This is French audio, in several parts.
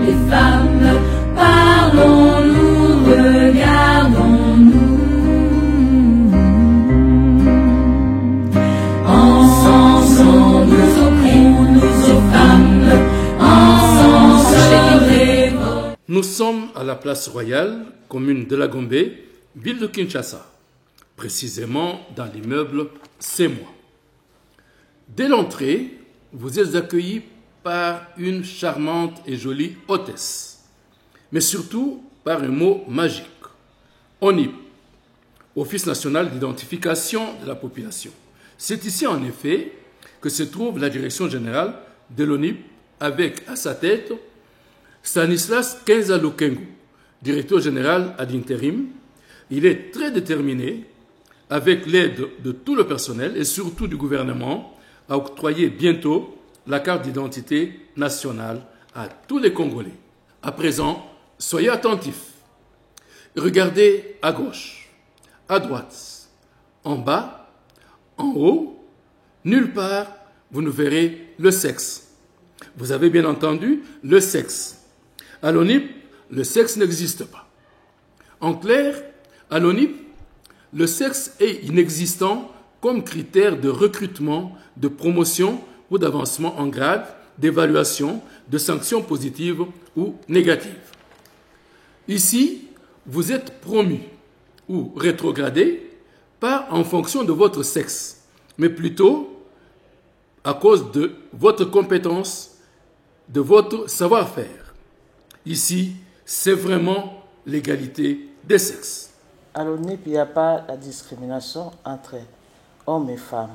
les femmes, parlons-nous, regardons-nous. Ensemble, nous offrons-nous aux femmes, ensemble, Nous sommes à la place royale, commune de la Gombe, ville de Kinshasa, précisément dans l'immeuble C'est moi. Dès l'entrée, vous êtes accueillis par une charmante et jolie hôtesse, mais surtout par un mot magique, ONIP, Office national d'identification de la population. C'est ici en effet que se trouve la direction générale de l'ONIP avec à sa tête Stanislas Kenza-Lukengu, directeur général ad interim. Il est très déterminé, avec l'aide de tout le personnel et surtout du gouvernement, à octroyer bientôt la carte d'identité nationale à tous les Congolais. À présent, soyez attentifs. Regardez à gauche, à droite, en bas, en haut, nulle part vous ne verrez le sexe. Vous avez bien entendu le sexe. À l'ONIP, le sexe n'existe pas. En clair, à l'ONIP, le sexe est inexistant comme critère de recrutement, de promotion ou d'avancement en grade, d'évaluation, de sanctions positives ou négatives. Ici, vous êtes promu ou rétrogradé, pas en fonction de votre sexe, mais plutôt à cause de votre compétence, de votre savoir-faire. Ici, c'est vraiment l'égalité des sexes. À l'ONIP, il n'y a pas la discrimination entre hommes et femmes.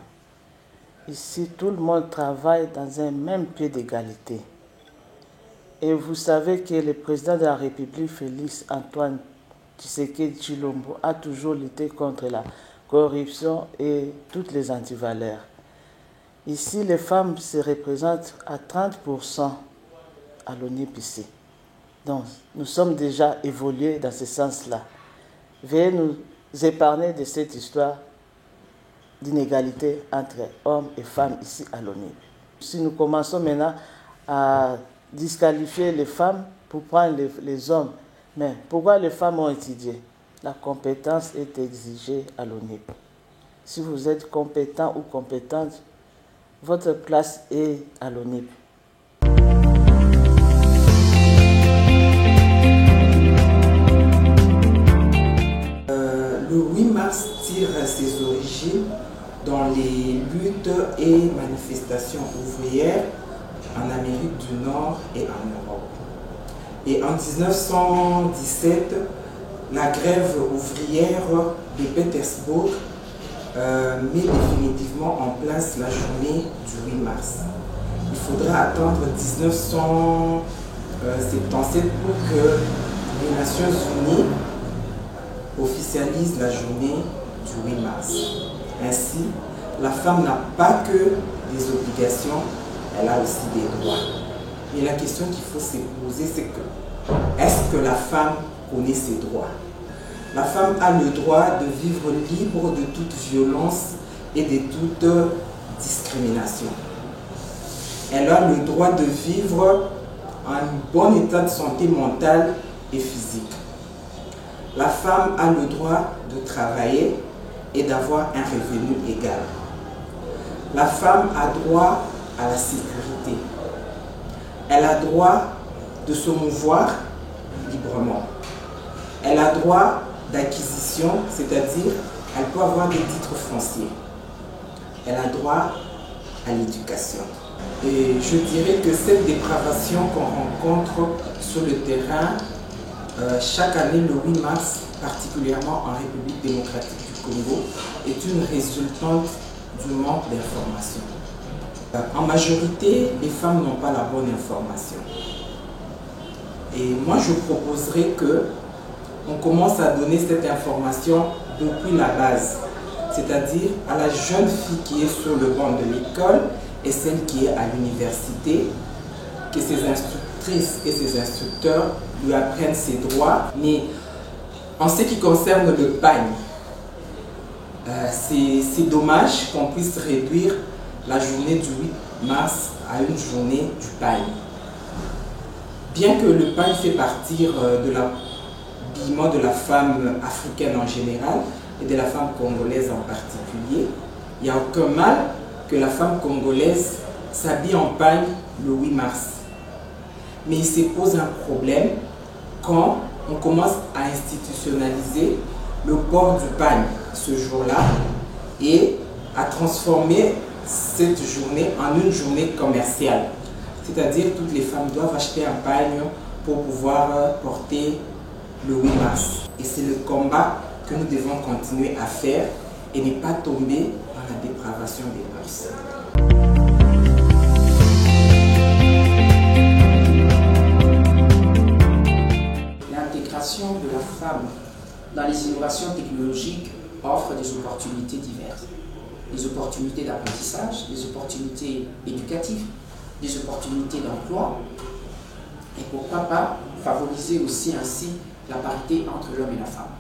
Ici, tout le monde travaille dans un même pied d'égalité. Et vous savez que le président de la République, Félix Antoine Tshisekedi Tshilombo, a toujours lutté contre la corruption et toutes les antivaleurs. Ici, les femmes se représentent à 30% à l'ONIP ici. Donc, nous sommes déjà évolués dans ce sens-là. Veuillez nous épargner de cette histoire d'inégalité entre hommes et femmes ici à l'ONIP. Si nous commençons maintenant à disqualifier les femmes pour prendre les hommes, mais pourquoi les femmes ont étudié? La compétence est exigée à l'ONIP. Si vous êtes compétent ou compétente, votre place est à l'ONIP. Le 8 mars tire ses origines dans les luttes et manifestations ouvrières en Amérique du Nord et en Europe. Et en 1917, la grève ouvrière de Pétersbourg met définitivement en place la journée du 8 mars. Il faudra attendre 1977 pour que les Nations Unies officialise la journée du 8 mars. Ainsi, la femme n'a pas que des obligations, elle a aussi des droits. Mais la question qu'il faut se poser, c'est que est-ce que la femme connaît ses droits? La femme a le droit de vivre libre de toute violence et de toute discrimination. Elle a le droit de vivre en bon état de santé mentale et physique. La femme a le droit de travailler et d'avoir un revenu égal. La femme a droit à la sécurité. Elle a droit de se mouvoir librement. Elle a droit d'acquisition, c'est-à-dire elle peut avoir des titres fonciers. Elle a droit à l'éducation. Et je dirais que cette dépravation qu'on rencontre sur le terrain chaque année, le 8 mars, particulièrement en République démocratique du Congo, est une résultante du manque d'information. En majorité, les femmes n'ont pas la bonne information. Et moi, je proposerais qu'on commence à donner cette information depuis la base, c'est-à-dire à la jeune fille qui est sur le banc de l'école et celle qui est à l'université, que ses instructrices et ses instructeurs lui apprennent ses droits. Mais en ce qui concerne le pagne, c'est dommage qu'on puisse réduire la journée du 8 mars à une journée du pagne. Bien que le pagne fait partie de l'habillement de la femme africaine en général et de la femme congolaise en particulier, il n'y a aucun mal que la femme congolaise s'habille en pagne le 8 mars. Mais il se pose un problème quand on commence à institutionnaliser le port du pagne ce jour-là et à transformer cette journée en une journée commerciale. C'est-à-dire que toutes les femmes doivent acheter un pagne pour pouvoir porter le 8 mars. Et c'est le combat que nous devons continuer à faire et ne pas tomber dans la dépravation des mœurs. L'intégration de la femme dans les innovations technologiques offre des opportunités diverses. Des opportunités d'apprentissage, des opportunités éducatives, des opportunités d'emploi. Et pourquoi pas favoriser aussi ainsi la parité entre l'homme et la femme.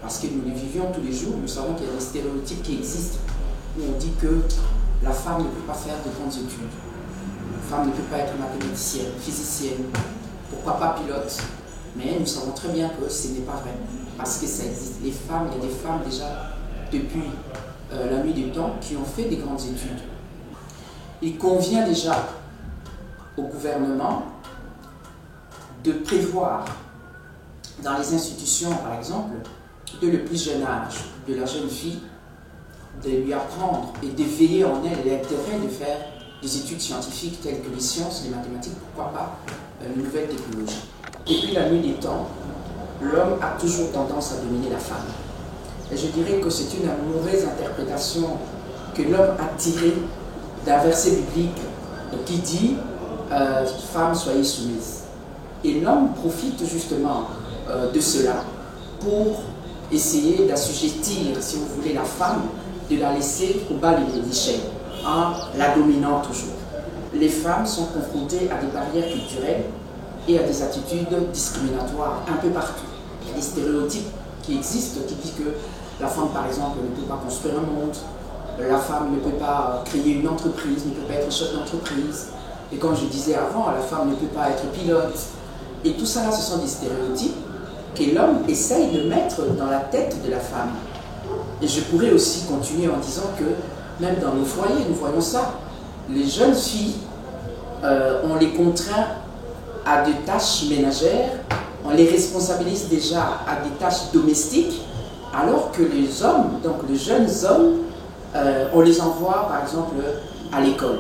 Parce que nous le vivions tous les jours, nous savons qu'il y a des stéréotypes qui existent où on dit que la femme ne peut pas faire de grandes études. La femme ne peut pas être mathématicienne, physicienne, pourquoi pas pilote. Mais nous savons très bien que ce n'est pas vrai, parce que ça existe. Les femmes, il y a des femmes déjà depuis la nuit des temps qui ont fait des grandes études. Il convient déjà au gouvernement de prévoir dans les institutions, par exemple, dès le plus jeune âge de la jeune fille, de lui apprendre et d'éveiller en elle l'intérêt de faire des études scientifiques telles que les sciences, les mathématiques, pourquoi pas les nouvelles technologies. Depuis la nuit des temps, l'homme a toujours tendance à dominer la femme. Et je dirais que c'est une mauvaise interprétation que l'homme a tirée d'un verset biblique qui dit « Femme, soyez soumise ». Et l'homme profite justement de cela pour essayer d'assujettir, si vous voulez, la femme, de la laisser au bas de l'échelle, en la dominant toujours. Les femmes sont confrontées à des barrières culturelles et à des attitudes discriminatoires un peu partout. Il y a des stéréotypes qui existent, qui disent que la femme, par exemple, ne peut pas construire un monde, la femme ne peut pas créer une entreprise, ne peut pas être chef d'entreprise. Et comme je disais avant, la femme ne peut pas être pilote. Et tout ça, là, ce sont des stéréotypes que l'homme essaye de mettre dans la tête de la femme. Et je pourrais aussi continuer en disant que même dans nos foyers, nous voyons ça. Les jeunes filles, on les contraint à des tâches ménagères, on les responsabilise déjà à des tâches domestiques, alors que les hommes, donc les jeunes hommes, on les envoie par exemple à l'école.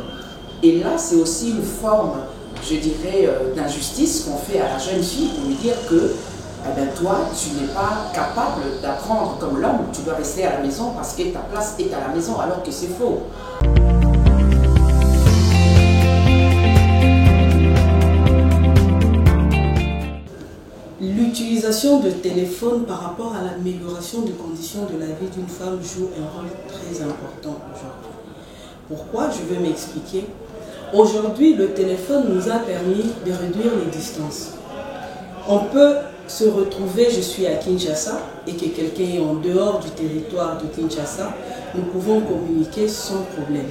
Et là, c'est aussi une forme, je dirais, d'injustice qu'on fait à la jeune fille pour lui dire que eh ben, toi, tu n'es pas capable d'apprendre comme l'homme, tu dois rester à la maison parce que ta place est à la maison, alors que c'est faux. L'utilisation de téléphone par rapport à l'amélioration des conditions de la vie d'une femme joue un rôle très important aujourd'hui. Pourquoi? Je vais m'expliquer. Aujourd'hui, le téléphone nous a permis de réduire les distances. On peut se retrouver, je suis à Kinshasa, et que quelqu'un est en dehors du territoire de Kinshasa, nous pouvons communiquer sans problème.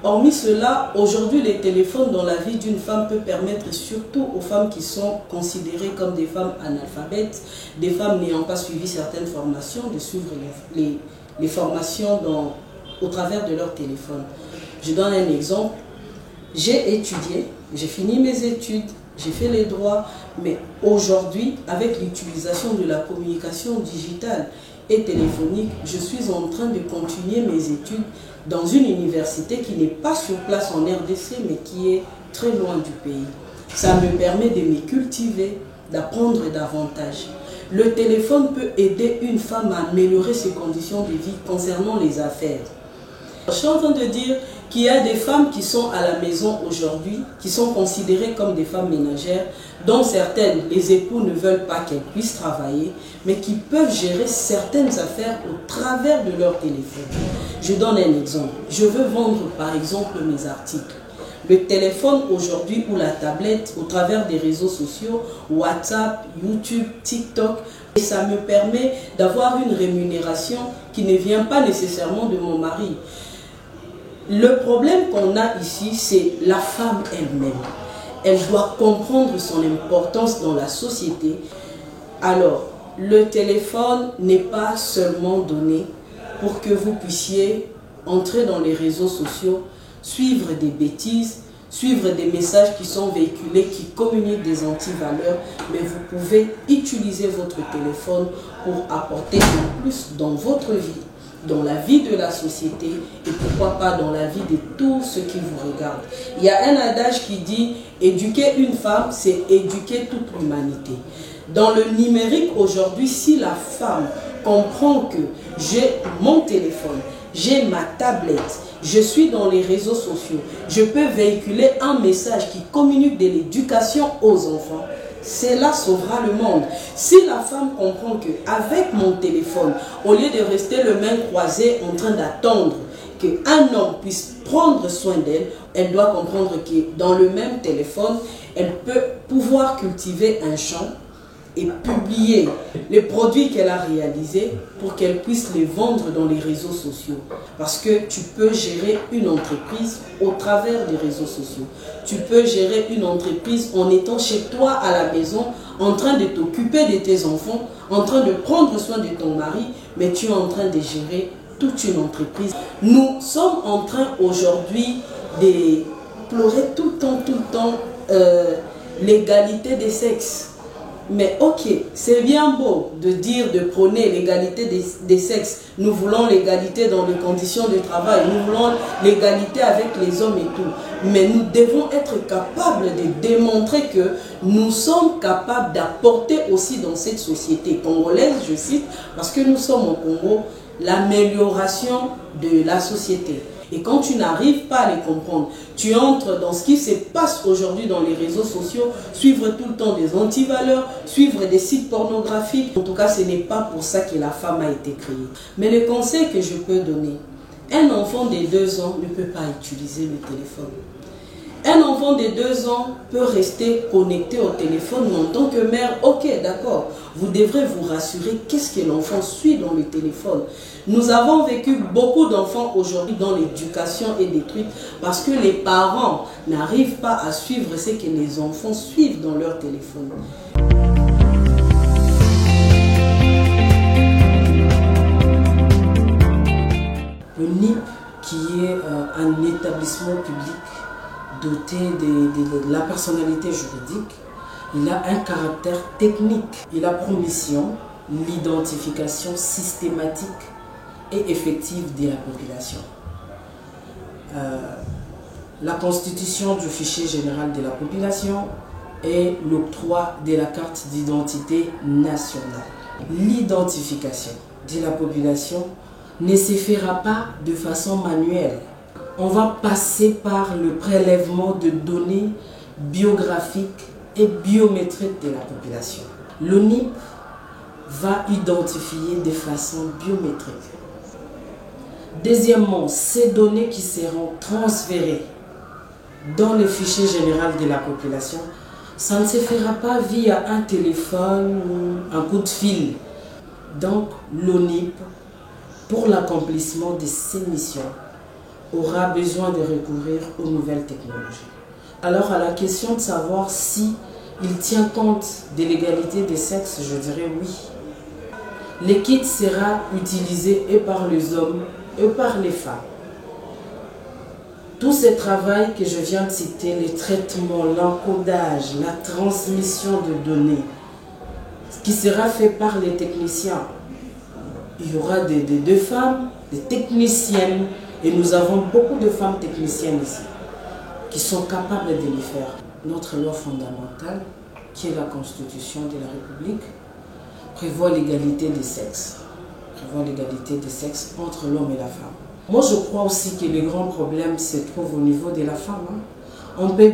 Hormis cela, aujourd'hui, les téléphones dans la vie d'une femme peut permettre, surtout aux femmes qui sont considérées comme des femmes analphabètes, des femmes n'ayant pas suivi certaines formations, de suivre les formations au travers de leur téléphone. Je donne un exemple. J'ai étudié, j'ai fini mes études, j'ai fait les droits, mais aujourd'hui, avec l'utilisation de la communication digitale et téléphonique, je suis en train de continuer mes études dans une université qui n'est pas sur place en RDC, mais qui est très loin du pays. Ça me permet de me cultiver, d'apprendre davantage. Le téléphone peut aider une femme à améliorer ses conditions de vie concernant les affaires. Je suis en train de dire qu'il y a des femmes qui sont à la maison aujourd'hui, qui sont considérées comme des femmes ménagères, dont certaines, les époux ne veulent pas qu'elles puissent travailler, mais qui peuvent gérer certaines affaires au travers de leur téléphone. Je donne un exemple. Je veux vendre par exemple mes articles. Le téléphone aujourd'hui ou la tablette au travers des réseaux sociaux, WhatsApp, YouTube, TikTok, et ça me permet d'avoir une rémunération qui ne vient pas nécessairement de mon mari. Le problème qu'on a ici, c'est la femme elle-même. elle doit comprendre son importance dans la société. Alors, le téléphone n'est pas seulement donné pour que vous puissiez entrer dans les réseaux sociaux, suivre des bêtises, suivre des messages qui sont véhiculés, qui communiquent des antivaleurs, mais vous pouvez utiliser votre téléphone pour apporter un plus dans votre vie, dans la vie de la société et pourquoi pas dans la vie de tous ceux qui vous regardent. Il y a un adage qui dit « éduquer une femme, c'est éduquer toute l'humanité ». Dans le numérique aujourd'hui, si la femme comprend que j'ai mon téléphone, j'ai ma tablette, je suis dans les réseaux sociaux, je peux véhiculer un message qui communique de l'éducation aux enfants, cela sauvera le monde. Si la femme comprend qu'avec mon téléphone, au lieu de rester le main croisé en train d'attendre qu'un homme puisse prendre soin d'elle, elle doit comprendre que dans le même téléphone, elle peut pouvoir cultiver un champ et publier les produits qu'elle a réalisés pour qu'elle puisse les vendre dans les réseaux sociaux. Parce que tu peux gérer une entreprise au travers des réseaux sociaux. Tu peux gérer une entreprise en étant chez toi à la maison, en train de t'occuper de tes enfants, en train de prendre soin de ton mari, mais tu es en train de gérer toute une entreprise. Nous sommes en train aujourd'hui de pleurer tout le temps l'égalité des sexes. Mais ok, c'est bien beau de dire, de prôner l'égalité des sexes. Nous voulons l'égalité dans les conditions de travail, nous voulons l'égalité avec les hommes et tout. Mais nous devons être capables de démontrer que nous sommes capables d'apporter aussi dans cette société congolaise, je cite, parce que nous sommes au Congo, l'amélioration de la société. Et quand tu n'arrives pas à les comprendre, tu entres dans ce qui se passe aujourd'hui dans les réseaux sociaux, suivre tout le temps des antivaleurs, suivre des sites pornographiques. En tout cas, ce n'est pas pour ça que la femme a été créée. Mais le conseil que je peux donner, un enfant de 2 ans ne peut pas utiliser le téléphone. Un enfant de 2 ans peut rester connecté au téléphone, mais en tant que mère, ok, d'accord, vous devrez vous rassurer qu'est-ce que l'enfant suit dans le téléphone. Nous avons vécu beaucoup d'enfants aujourd'hui dans l'éducation est détruite parce que les parents n'arrivent pas à suivre ce que les enfants suivent dans leur téléphone. Le NIP, qui est un établissement public doté de la personnalité juridique, il a un caractère technique. Il a pour mission l'identification systématique et effective de la population. La constitution du fichier général de la population et l'octroi de la carte d'identité nationale. L'identification de la population ne se fera pas de façon manuelle. On va passer par le prélèvement de données biographiques et biométriques de la population. Le NIP va identifier de façon biométrique. Deuxièmement, ces données qui seront transférées dans le fichier général de la population, ça ne se fera pas via un téléphone ou un coup de fil. Donc, l'ONIP, pour l'accomplissement de ces missions, aura besoin de recourir aux nouvelles technologies. Alors, à la question de savoir si il tient compte de l'égalité des sexes, je dirais oui. Le kit sera utilisé et par les hommes et par les femmes. Tout ce travail que je viens de citer, le traitement, l'encodage, la transmission de données, ce qui sera fait par les techniciens. Il y aura des femmes, des techniciennes, et nous avons beaucoup de femmes techniciennes ici, qui sont capables de le faire. Notre loi fondamentale, qui est la Constitution de la République, prévoit l'égalité des sexes. Prévoit l'égalité des sexes entre l'homme et la femme. Moi, je crois aussi que le grand problème se trouve au niveau de la femme. On peut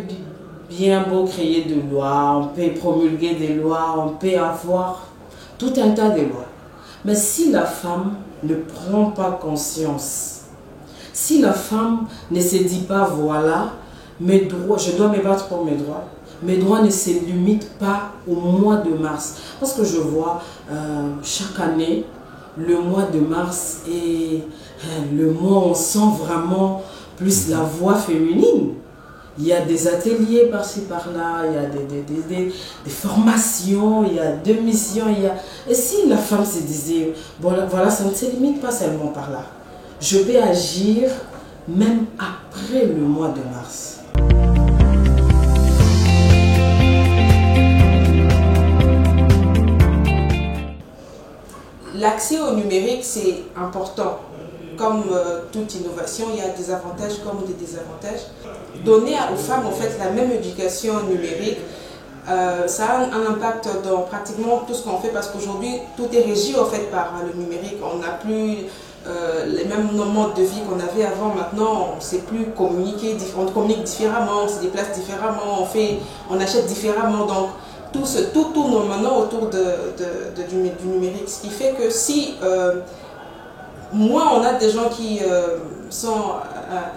bien beau créer des lois, on peut promulguer des lois, on peut avoir tout un tas de lois. Mais si la femme ne prend pas conscience, si la femme ne se dit pas, voilà, mes droits, je dois me battre pour mes droits ne se limitent pas au mois de mars. Parce que je vois chaque année, le mois de mars est le mois où on sent vraiment plus la voix féminine. Il y a des ateliers par-ci par-là, il y a des formations, il y a des missions. Et si la femme se disait, bon, voilà, ça ne se limite pas seulement par là. Je vais agir même après le mois de mars. L'accès au numérique, c'est important. Comme toute innovation, il y a des avantages comme des désavantages. Donner aux femmes en fait la même éducation numérique, ça a un impact dans pratiquement tout ce qu'on fait parce qu'aujourd'hui tout est régi en fait par le numérique. On n'a plus les mêmes modes de vie qu'on avait avant. Maintenant, on ne sait plus communiquer, on communique différemment, on se déplace différemment, on achète différemment. Donc tout tourne maintenant autour du numérique, ce qui fait que si moins on a des gens qui sont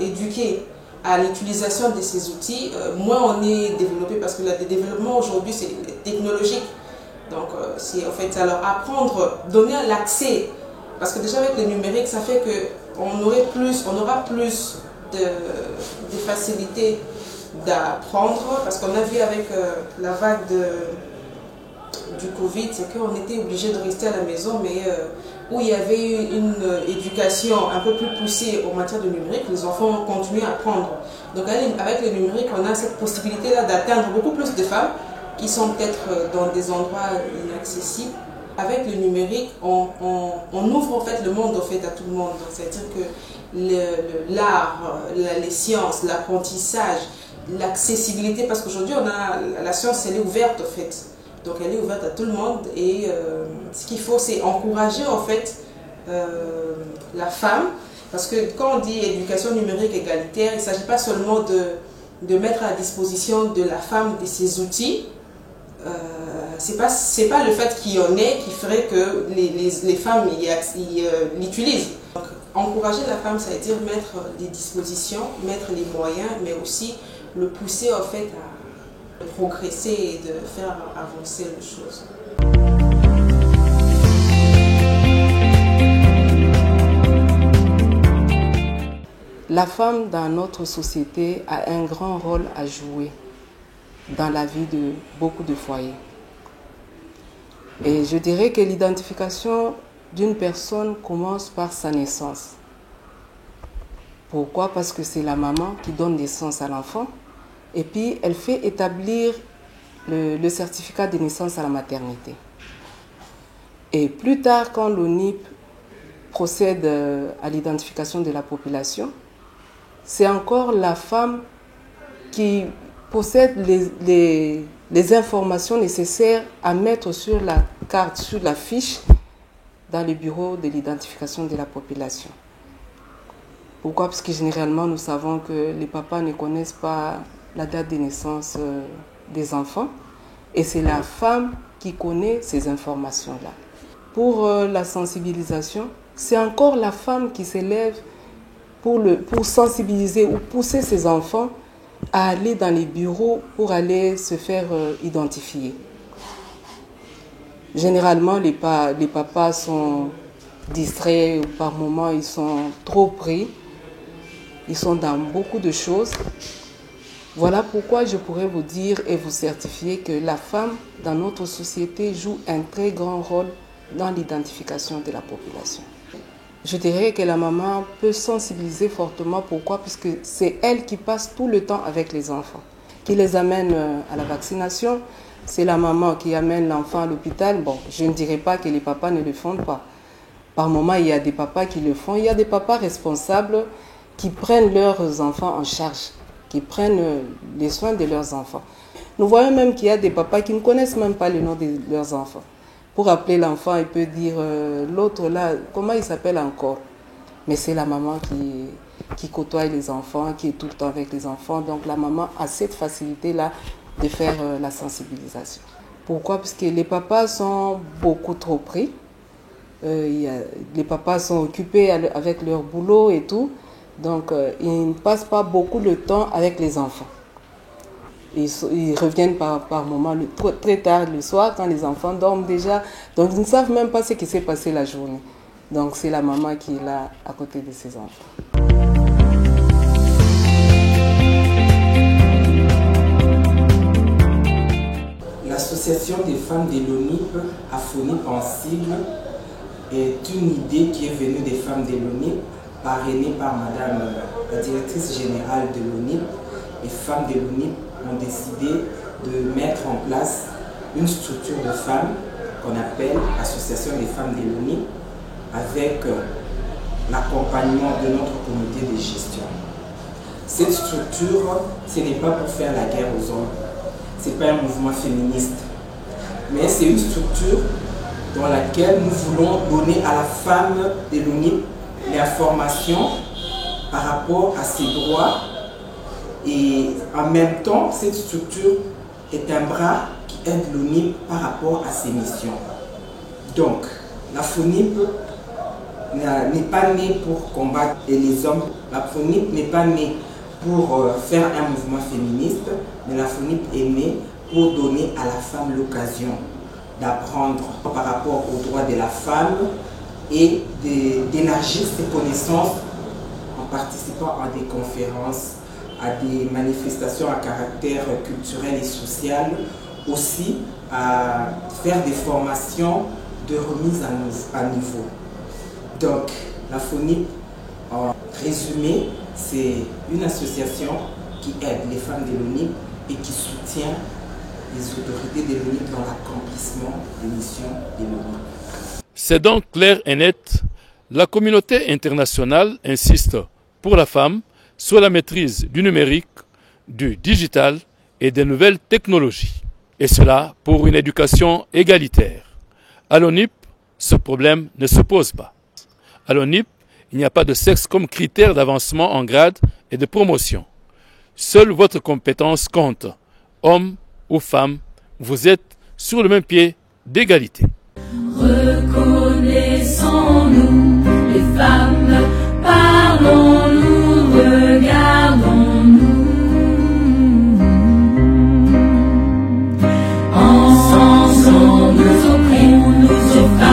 éduqués à l'utilisation de ces outils, moins on est développé parce que le développement aujourd'hui c'est technologique. Donc c'est en fait alors apprendre, donner l'accès, parce que déjà avec le numérique ça fait qu'on aura plus de facilité d'apprendre, parce qu'on a vu avec la vague du Covid, c'est qu'on était obligé de rester à la maison, mais où il y avait une éducation un peu plus poussée en matière de numérique, les enfants ont continué à apprendre. Donc avec le numérique, on a cette possibilité-là d'atteindre beaucoup plus de femmes qui sont peut-être dans des endroits inaccessibles. Avec le numérique, on ouvre en fait le monde en fait, à tout le monde. C'est-à-dire que l'art, les sciences, l'apprentissage, l'accessibilité, parce qu'aujourd'hui la science elle est ouverte en fait. Donc elle est ouverte à tout le monde et ce qu'il faut c'est encourager en fait la femme, parce que quand on dit éducation numérique égalitaire, il ne s'agit pas seulement de mettre à la disposition de la femme de ces outils. C'est pas le fait qu'il y en ait qui ferait que les femmes l'utilisent. Donc encourager la femme, ça veut dire mettre les dispositions, mettre les moyens, mais aussi le pousser en fait à progresser et de faire avancer les choses. La femme dans notre société a un grand rôle à jouer dans la vie de beaucoup de foyers. Et je dirais que l'identification d'une personne commence par sa naissance. Pourquoi? Parce que c'est la maman qui donne naissance à l'enfant et puis elle fait établir le certificat de naissance à la maternité. Et plus tard, quand l'ONIP procède à l'identification de la population, c'est encore la femme qui possède les informations nécessaires à mettre sur la carte, sur la fiche, dans le bureau de l'identification de la population. Pourquoi? Parce que généralement, nous savons que les papas ne connaissent pas la date de naissance des enfants et c'est la femme qui connaît ces informations-là. Pour la sensibilisation, c'est encore la femme qui s'élève pour sensibiliser ou pousser ses enfants à aller dans les bureaux pour aller se faire identifier. Généralement, les papas sont distraits, par moments ils sont trop pris, ils sont dans beaucoup de choses. Voilà pourquoi je pourrais vous dire et vous certifier que la femme dans notre société joue un très grand rôle dans l'identification de la population. Je dirais que la maman peut sensibiliser fortement. Pourquoi? Parce que c'est elle qui passe tout le temps avec les enfants, qui les amène à la vaccination. C'est la maman qui amène l'enfant à l'hôpital. Bon, je ne dirais pas que les papas ne le font pas. Par moment, il y a des papas qui le font. Il y a des papas responsables qui prennent leurs enfants en charge, qui prennent les soins de leurs enfants. Nous voyons même qu'il y a des papas qui ne connaissent même pas le nom de leurs enfants. Pour appeler l'enfant, il peut dire l'autre là, comment il s'appelle encore? Mais c'est la maman qui côtoie les enfants, qui est tout le temps avec les enfants. Donc la maman a cette facilité-là de faire la sensibilisation. Pourquoi? Parce que les papas sont beaucoup trop pris. Les papas sont occupés avec leur boulot et tout. Donc ils ne passent pas beaucoup de temps avec les enfants. Ils reviennent par moments très tard le soir quand les enfants dorment déjà. Donc ils ne savent même pas ce qui s'est passé la journée. Donc c'est la maman qui est là à côté de ses enfants. l'association des femmes de l'ONIP, AFONIP en sigle, est une idée qui est venue des femmes de l'ONIP, parrainée par Madame la directrice générale de l'ONIP. Les femmes de l'ONIP ont décidé de mettre en place une structure de femmes qu'on appelle Association des femmes de l'ONIP, avec l'accompagnement de notre comité de gestion. Cette structure, ce n'est pas pour faire la guerre aux hommes, ce n'est pas un mouvement féministe, mais c'est une structure dans laquelle nous voulons donner à la femme de l'ONIP l'information par rapport à ses droits, et en même temps, cette structure est un bras qui aide l'ONIP par rapport à ses missions. Donc, la FONIP n'est pas née pour combattre les hommes, la FONIP n'est pas née pour faire un mouvement féministe, mais la FONIP est née pour donner à la femme l'occasion d'apprendre par rapport aux droits de la femme et d'élargir ses connaissances en participant à des conférences, à des manifestations à caractère culturel et social, aussi à faire des formations de remise à niveau. Donc, la FONIP, en résumé, c'est une association qui aide les femmes de l'ONIP et qui soutient les autorités de l'ONIP dans l'accomplissement des missions de l'ONIP. C'est donc clair et net, la communauté internationale insiste pour la femme sur la maîtrise du numérique, du digital et des nouvelles technologies. Et cela pour une éducation égalitaire. À l'ONIP, ce problème ne se pose pas. À l'ONIP, il n'y a pas de sexe comme critère d'avancement en grade et de promotion. Seule votre compétence compte. Homme ou femme, vous êtes sur le même pied d'égalité. Reconnaissons-nous les femmes, parlons-nous, regardons-nous. Ensemble nous offrons, nous offrons.